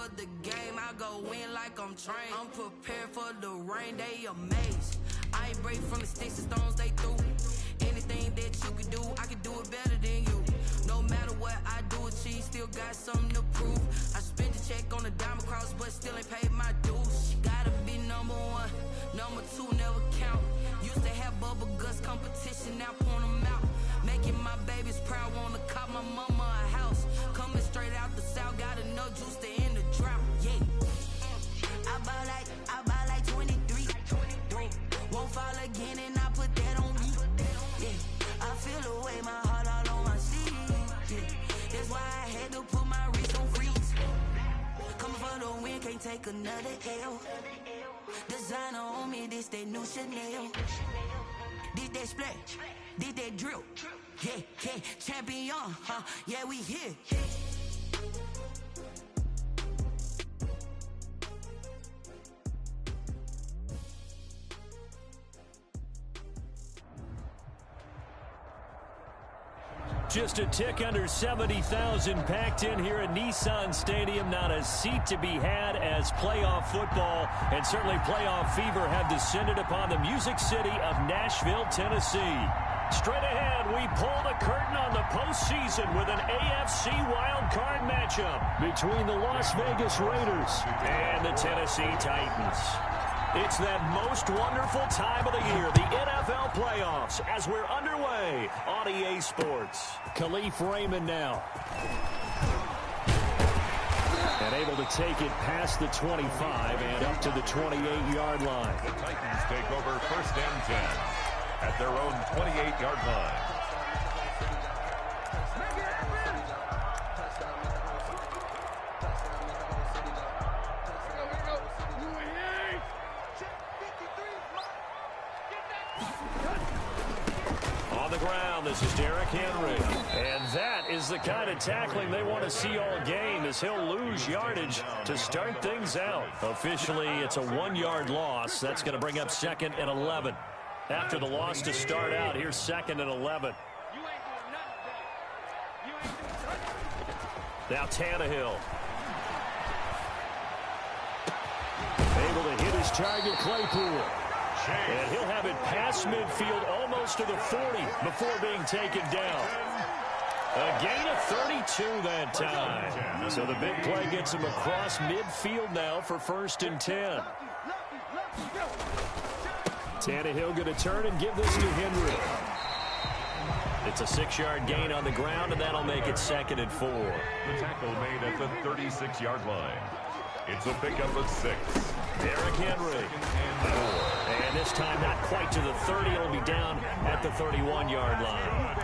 for the game, I go in like I'm trained. I'm prepared for the rain, they amazed. I ain't break from the sticks and stones they threw. Anything that you can do, I can do it better than you. No matter what I do, achieve, still got something to prove. I spent the check on the diamond cross, but still ain't paid my dues. Gotta be number one, number two never count. Used to have bubble guts competition, now point them out. Making my babies proud, wanna cop my mama a house. Coming straight out the south, got enough juice to end the drought. Yeah, I buy like 23. Won't fall again, and I put that on me. Yeah, I feel the way, my heart all on my sleeve. Yeah, that's why I had to put my wrist on freeze. Coming for the win, can't take another L. Designer on me, this that new Chanel. Did that splash, did that drill. Yeah, yeah, champion, huh? Yeah, we here. Just a tick under 70,000 packed in here at Nissan Stadium. Not a seat to be had as playoff football and certainly playoff fever have descended upon the Music City of Nashville, Tennessee. Straight ahead, we pull the curtain on the postseason with an AFC wildcard matchup between the Las Vegas Raiders and the Tennessee Titans. It's that most wonderful time of the year, the NFL playoffs, as we're underway on EA Sports. Khalif Raymond now. And able to take it past the 25 and up to the 28-yard line. The Titans take over 1st and 10 at their own 28-yard line. This is Derrick Henry. And that is the kind of tackling they want to see all game as he'll lose yardage to start things out. Officially, it's a 1-yard loss. That's going to bring up 2nd and 11. After the loss to start out, here's 2nd and 11. Now Tannehill. Able to hit his target, Claypool. And he'll have it past midfield almost to the 40 before being taken down. A gain of 32 that time. So the big play gets him across midfield now for 1st and 10. Tannehill going to turn and give this to Henry. It's a 6-yard gain on the ground, and that'll make it 2nd and 4. The tackle made at the 36-yard line. It's a pickup of 6. Derrick Henry. And this time not quite to the 30. It'll be down at the 31-yard line.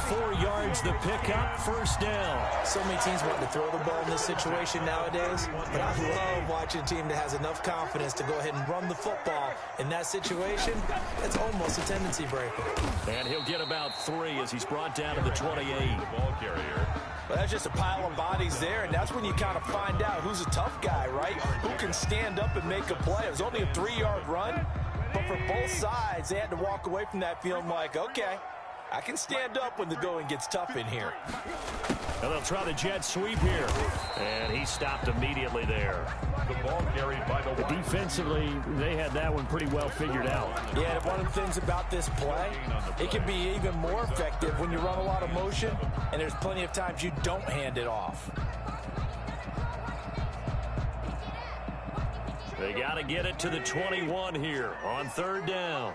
4 yards the pickup, 1st down. So many teams want to throw the ball in this situation nowadays, but I love watching a team that has enough confidence to go ahead and run the football. In that situation, it's almost a tendency breaker. And he'll get about 3 as he's brought down to the 28. The ball carrier. Well, that's just a pile of bodies there, and that's when you kind of find out who's a tough guy, right? Who can stand up and make a play. It was only a 3-yard run, but for both sides, they had to walk away from that feeling like, okay, I can stand up when the going gets tough in here. And they'll try the jet sweep here. And he stopped immediately there. The ball carried by the defensively, they had that one pretty well figured out. Yeah, and one of the things about this play, it can be even more effective when you run a lot of motion, and there's plenty of times you don't hand it off. They got to get it to the 21 here on 3rd down.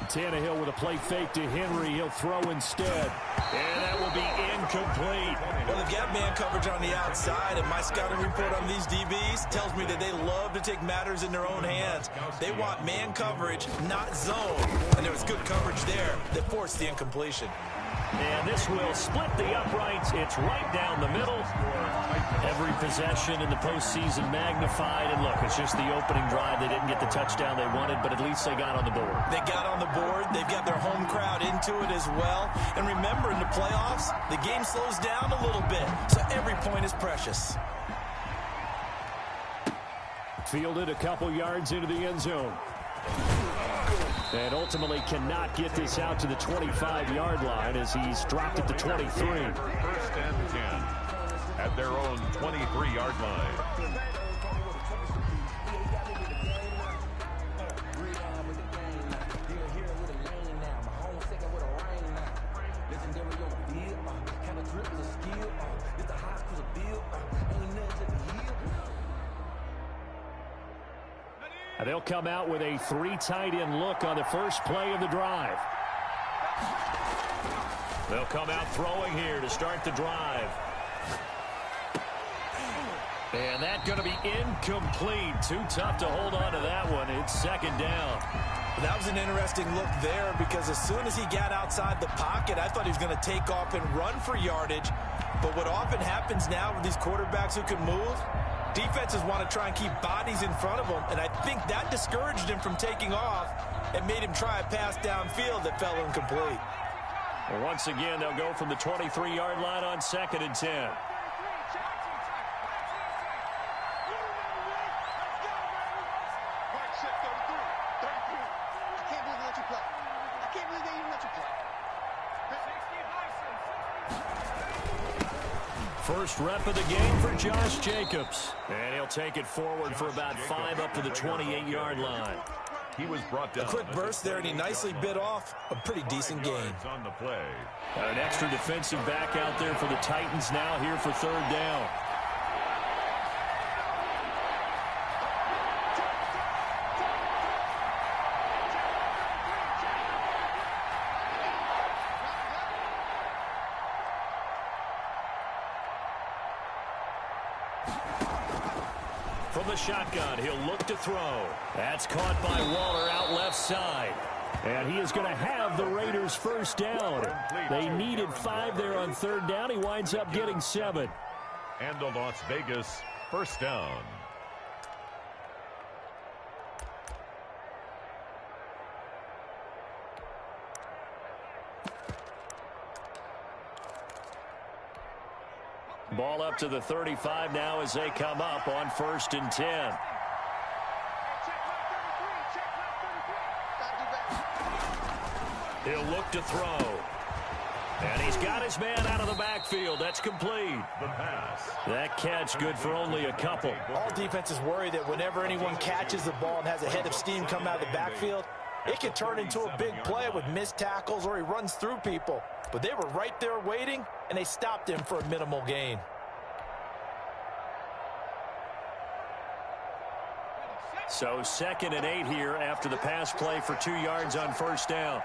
Tannehill with a play fake to Henry. He'll throw instead. And that will be incomplete. Well, they've got man coverage on the outside, and my scouting report on these DBs tells me that they love to take matters in their own hands. They want man coverage, not zone. And there was good coverage there that forced the incompletion. And this will split the uprights. It's right down the middle. Every possession in the postseason magnified. And look, it's just the opening drive. They didn't get the touchdown they wanted, but at least they got on the board. They got on the board. They've got their home crowd into it as well. And remember, in the playoffs, the game slows down a little bit. So every point is precious. Fielded a couple yards into the end zone. And ultimately cannot get this out to the 25-yard line as he's dropped it to 23. 1st and 10 at their own 23-yard line. They'll come out with a 3 tight end look on the first play of the drive. They'll come out throwing here to start the drive. And that's going to be incomplete. Too tough to hold on to that one. It's second down. That was an interesting look there because as soon as he got outside the pocket, I thought he was going to take off and run for yardage. But what often happens now with these quarterbacks who can move, defenses want to try and keep bodies in front of them, and I think that discouraged him from taking off and made him try a pass downfield that fell incomplete. Well, once again, they'll go from the 23-yard line on 2nd and 10. First rep of the game for Josh Jacobs. And he'll take it forward for about 5 up to the 28-yard line. He was brought down. A quick burst there, and he nicely bit off a pretty decent gain. On the play. An extra defensive back out there for the Titans now here for 3rd down. From the shotgun, he'll look to throw. That's caught by Waller out left side. And he is going to have the Raiders first down. They needed 5 there on 3rd down. He winds up getting 7. And the Las Vegas first down. Ball up to the 35 now as they come up on 1st and 10. He'll look to throw. And he's got his man out of the backfield. That's complete. The pass. That catch good for only a couple. All defenses worry that whenever anyone catches the ball and has a head of steam come out of the backfield, it can turn into a big play with missed tackles or he runs through people. But they were right there waiting, and they stopped him for a minimal gain. So 2nd and 8 here after the pass play for 2 yards on 1st down.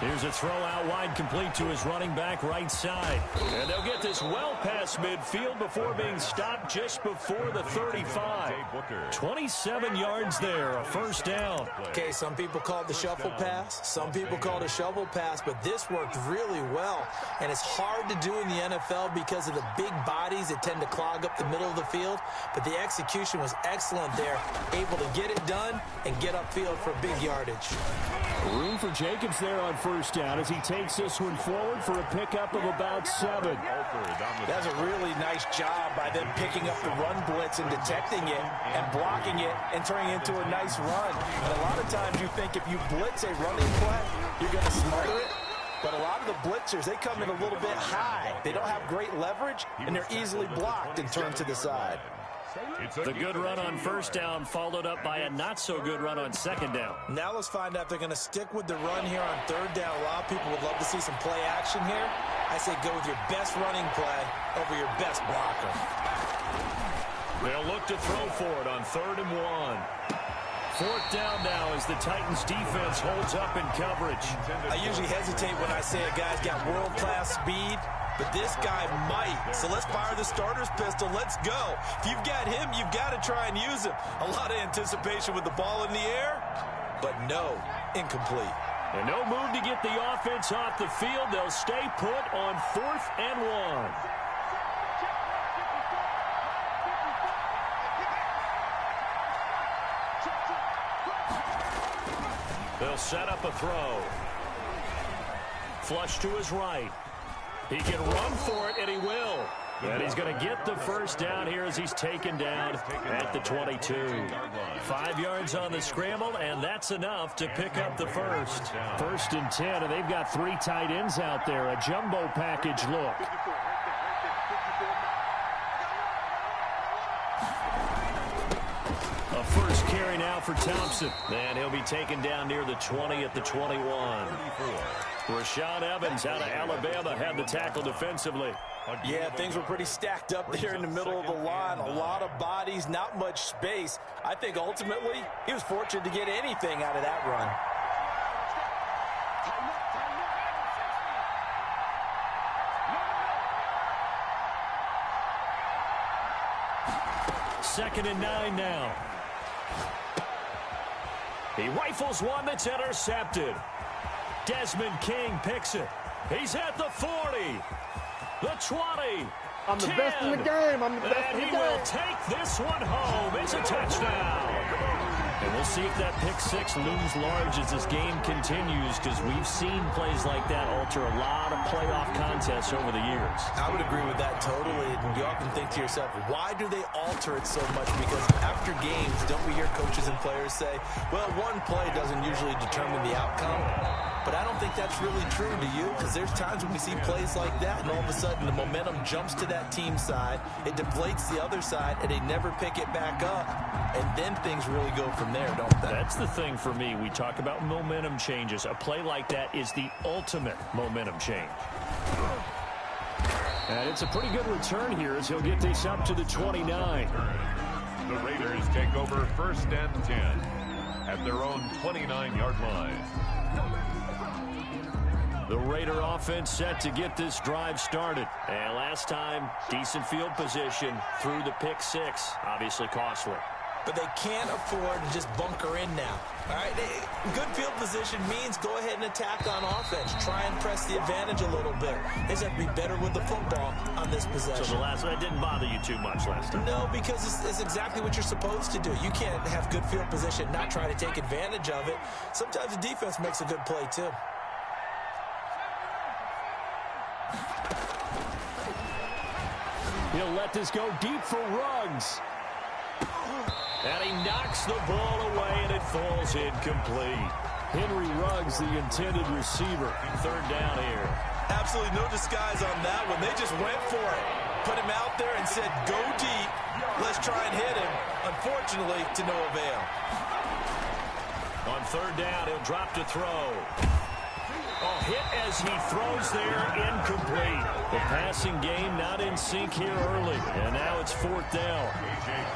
Here's a throw out wide, complete to his running back right side. And they'll get this well past midfield before being stopped just before the 35. 27 yards there, a first down. Okay, some people call it the shuffle pass. Some people call it a shovel pass, but this worked really well. And it's hard to do in the NFL because of the big bodies that tend to clog up the middle of the field. But the execution was excellent there, able to get it done and get upfield for big yardage. Room for Jacobs there on 1st down as he takes this one forward for a pickup of about 7. That's a really nice job by them picking up the run blitz and detecting it and blocking it and turning it into a nice run. And a lot of times you think if you blitz a running play, you're going to smother it. But a lot of the blitzers, they come in a little bit high. They don't have great leverage, and they're easily blocked and turned to the side. The good run on 1st down followed up by a not-so-good run on 2nd down. Now let's find out if they're going to stick with the run here on 3rd down. A lot of people would love to see some play action here. I say go with your best running play over your best blocker. They'll look to throw for it on 3rd and 1. 4th down now as the Titans defense holds up in coverage. I usually hesitate when I say a guy's got world-class speed, but this guy might. So let's fire the starter's pistol. Let's go. If you've got him, you've got to try and use him. A lot of anticipation with the ball in the air, but no, incomplete. And no move to get the offense off the field. They'll stay put on 4th and 1. They'll set up a throw. Flush to his right. He can run for it, and he will. And he's going to get the first down here as he's taken down at the 22. 5 yards on the scramble, and that's enough to pick up the first. 1st and 10, and they've got 3 tight ends out there. A jumbo package look. A first carry now for Thompson. And he'll be taken down near the 20 at the 21. Rashaan Evans out of Alabama had the tackle defensively. Yeah, things were pretty stacked up there in the middle of the line. A lot of bodies, not much space. I think ultimately he was fortunate to get anything out of that run. Second and 9 now. He rifles one that's intercepted. Desmond King picks it. He's at the 40. The 20. I'm the 10, best in the game. I'm the best in the game. And he will take this one home. It's a touchdown. And we'll see if that pick 6 looms large as this game continues, because we've seen plays like that alter a lot of playoff contests over the years. I would agree with that totally. And you often think to yourself, why do they alter it so much? Because after games, don't we hear coaches and players say, well, one play doesn't usually determine the outcome. But I don't think that's really true, do you? Because there's times when we see plays like that, and all of a sudden the momentum jumps to that team side, it deflates the other side, and they never pick it back up. And then things really go from there, don't they? That's the thing for me. We talk about momentum changes. A play like that is the ultimate momentum change. And it's a pretty good return here as he'll get this up to the 29. The Raiders take over 1st and 10 at their own 29-yard line. The Raider offense set to get this drive started. And last time, decent field position through the pick 6. Obviously costly. But they can't afford to just bunker in now. All right, good field position means go ahead and attack on offense. Try and press the advantage a little bit. They just have to be better with the football on this possession. So the last one didn't bother you too much last time? No, because it's exactly what you're supposed to do. You can't have good field position, not try to take advantage of it. Sometimes the defense makes a good play, too. He'll let this go deep for Ruggs. And he knocks the ball away, and it falls incomplete. Henry Ruggs, the intended receiver. 3rd down here. Absolutely no disguise on that one. They just went for it. Put him out there and said, go deep. Let's try and hit him. Unfortunately, to no avail. On 3rd down, he'll drop to throw. Oh, hit as he throws there, incomplete. The passing game not in sync here early, and now it's 4th down.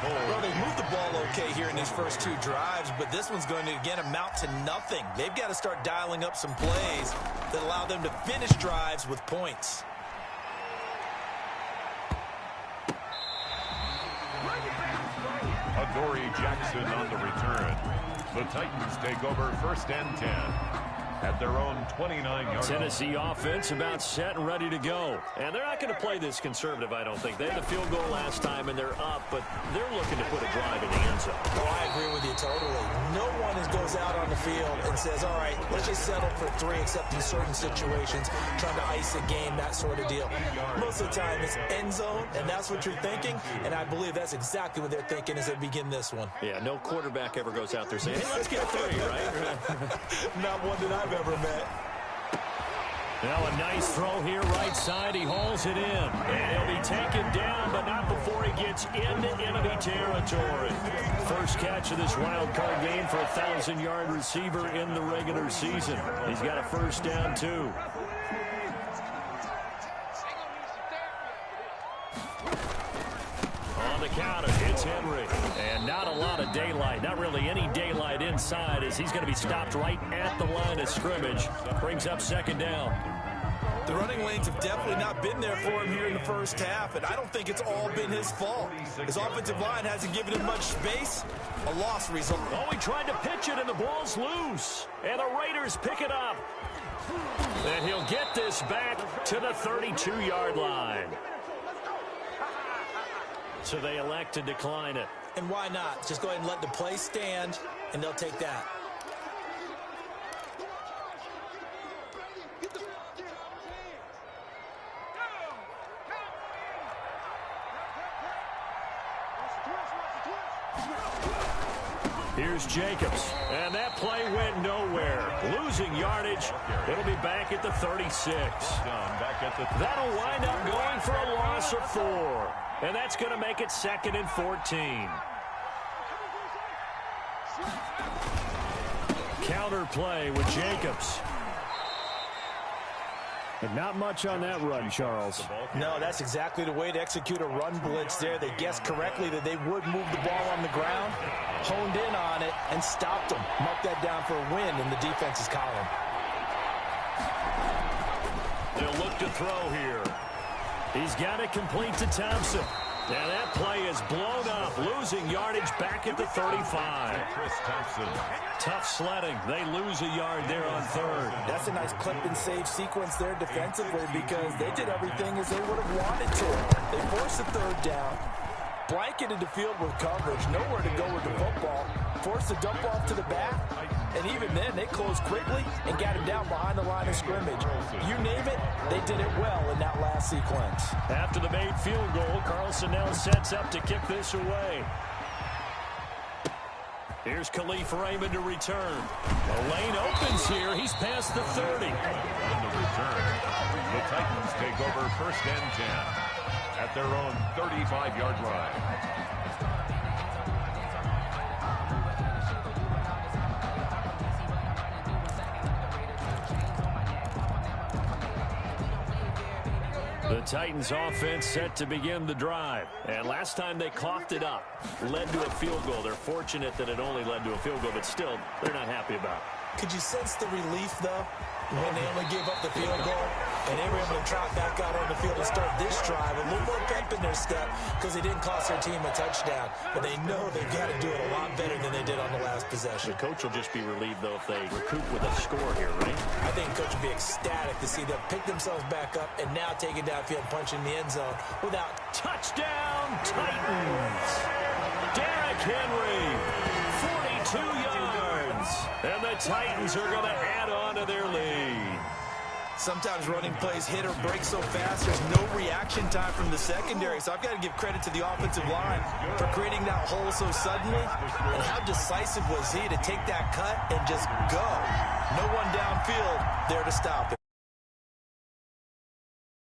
Well, they moved the ball okay here in these first 2 drives, but this one's going to, again, amount to nothing. They've got to start dialing up some plays that allow them to finish drives with points. Adoree Jackson on the return. The Titans take over 1st and 10 at their own 29-yard. Tennessee offense about set and ready to go. And they're not going to play this conservative, I don't think. They had the field goal last time, and they're up, but they're looking to put a drive in the end zone. Oh, I agree with you totally. No one goes out on the field and says, all right, let's just settle for 3, except in certain situations, trying to ice a game, that sort of deal. Most of the time, it's end zone, and that's what you're thinking, and I believe that's exactly what they're thinking as they begin this one. Yeah, no quarterback ever goes out there saying, hey, let's get 3, right? Not one that I've ever met. Now a nice throw here, right side. He hauls it in. And he'll be taken down, but not before he gets into enemy territory. First catch of this wild card game for a 1,000-yard receiver in the regular season. He's got a first down, too. On the counter, it's Henry. And not a lot of daylight, not really any daylight inside, as he's going to be stopped right at the line of scrimmage. Brings up 2nd down. The running lanes have definitely not been there for him here in the first half, and I don't think it's all been his fault. His offensive line hasn't given him much space. A loss result. Oh, he tried to pitch it, and the ball's loose. And the Raiders pick it up. And he'll get this back to the 32-yard line. So they elect to decline it. And why not? Just go ahead and let the play stand, and they'll take that. Here's Jacobs, and that play went nowhere. Losing yardage. It'll be back at the 36. That'll wind up going for a loss of 4. And that's going to make it 2nd and 14. Counter play with Jacobs. And not much on that run, Charles. No, that's exactly the way to execute a run blitz there. They guessed correctly that they would move the ball on the ground, honed in on it, and stopped them. Mark that down for a win in the defense's column. They'll look to throw here. He's got it complete to Thompson. And that play is blown up, losing yardage back at the 35. Chris Thompson. Tough sledding. They lose a yard there on 3rd. That's a nice clip and save sequence there defensively because they did everything as they would have wanted to. They forced the 3rd down, blanketed the field with coverage, nowhere to go with the football, forced the dump off to the back, and even then they closed quickly and got him down behind the line of scrimmage. You name it, they did it well in that last sequence. After the made field goal, Carlson now sets up to kick this away. Here's Khalif Raymond to return. The lane opens here. He's past the 30. On the return, the Titans take over 1st and 10 at their own 35-yard line. The Titans offense set to begin the drive. And last time they coughed it up, led to a field goal. They're fortunate that it only led to a field goal, but still, they're not happy about it. Could you sense the relief, though, when they only gave up the field goal and they were able to trot back out on the field and start this drive? A little more pep in their step because they didn't cost their team a touchdown. But they know they've got to do it a lot better than they did on the last possession. The coach will just be relieved, though, if they recoup with a score here, right? I think the coach will be ecstatic to see them pick themselves back up and now take it downfield, punching the end zone without touchdown Titans. Derrick Henry, 42 yards. And the Titans are going to add on to their lead. Sometimes running plays hit or break so fast, there's no reaction time from the secondary. So I've got to give credit to the offensive line for creating that hole so suddenly. And how decisive was he to take that cut and just go? No one downfield there to stop him.